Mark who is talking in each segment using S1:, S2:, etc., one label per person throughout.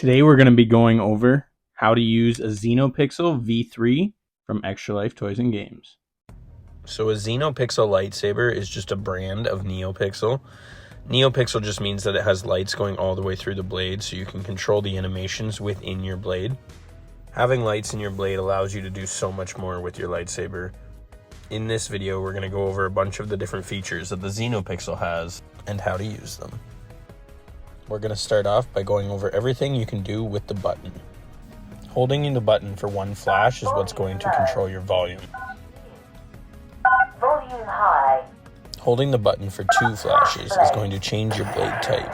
S1: Today we're going to be going over how to use a Xenopixel V3 from Xtra Life Toys and Games.
S2: So a Xenopixel lightsaber is just a brand of Neopixel. Neopixel just means that it has lights going all the way through the blade, so you can control the animations within your blade. Having lights in your blade allows you to do so much more with your lightsaber. In this video, we're going to go over a bunch of the different features that the Xenopixel has and how to use them. We're going to start off by going over everything you can do with the button. Holding in the button for one flash is what's going to control your volume.
S3: Volume high.
S2: Holding the button for two flashes is going to change your blade type.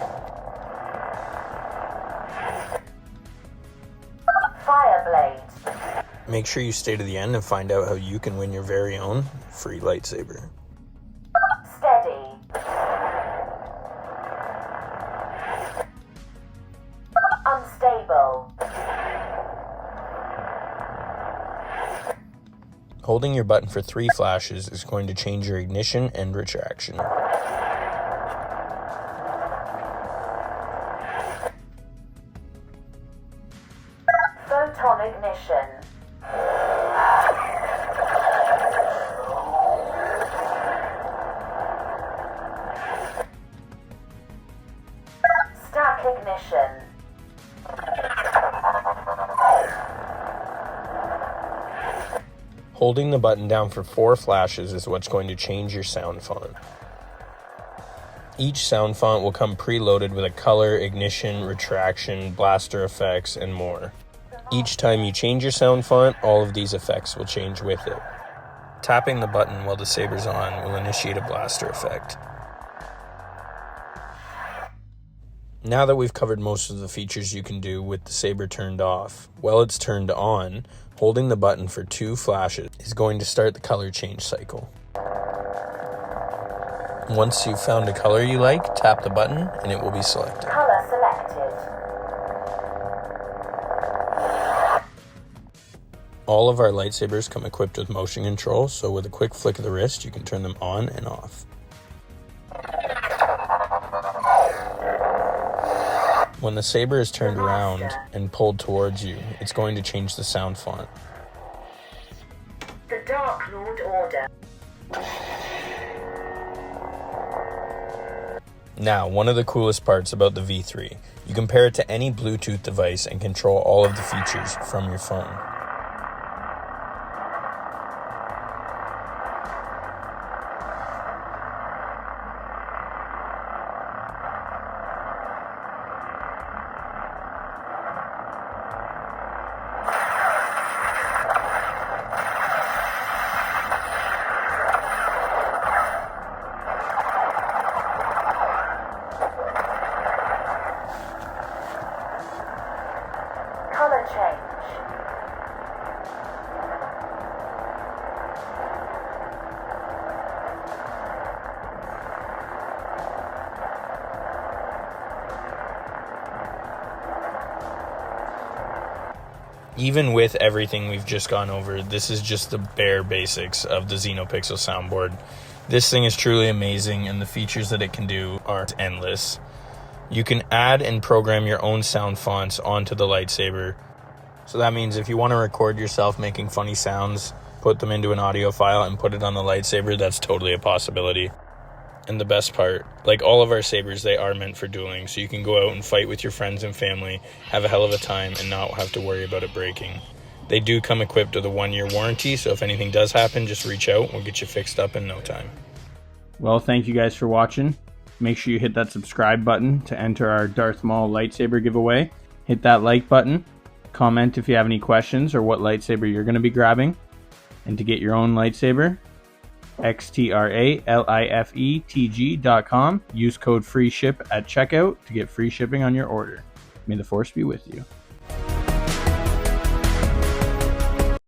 S3: Fire blade.
S2: Make sure you stay to the end and find out how you can win your very own free lightsaber.
S3: Steady. Unstable.
S2: Holding your button for three flashes is going to change your ignition and retraction.
S3: Photon ignition. Stack ignition.
S2: Holding the button down for four flashes is what's going to change your sound font. Each sound font will come preloaded with a color, ignition, retraction, blaster effects, and more. Each time you change your sound font, all of these effects will change with it. Tapping the button while the saber's on will initiate a blaster effect. Now that we've covered most of the features you can do with the saber turned off, while it's turned on, holding the button for two flashes is going to start the color change cycle. Once you've found a color you like, tap the button and it will be selected.
S3: Color selected.
S2: All of our lightsabers come equipped with motion control, so with a quick flick of the wrist, you can turn them on and off. When the saber is turned around and pulled towards you, it's going to change the sound font.
S3: The Dark Lord order.
S2: Now, one of the coolest parts about the V3, you can pair it to any Bluetooth device and control all of the features from your phone.
S3: Color change.
S2: Even with everything we've just gone over, this is just the bare basics of the Xenopixel soundboard. This thing is truly amazing, and the features that it can do are endless. You can add and program your own sound fonts onto the lightsaber. So that means if you want to record yourself making funny sounds, put them into an audio file and put it on the lightsaber, that's totally a possibility. And the best part, like all of our sabers, they are meant for dueling, so you can go out and fight with your friends and family, have a hell of a time, and not have to worry about it breaking. They do come equipped with a 1-year warranty, so if anything does happen, just reach out. We'll get you fixed up in no time.
S1: Well, thank you guys for watching. Make sure you hit that subscribe button to enter our Darth Maul lightsaber giveaway. Hit that like button. Comment if you have any questions or what lightsaber you're going to be grabbing. And to get your own lightsaber, xtralifetg.com. Use code FREESHIP at checkout to get free shipping on your order. May the Force be with you.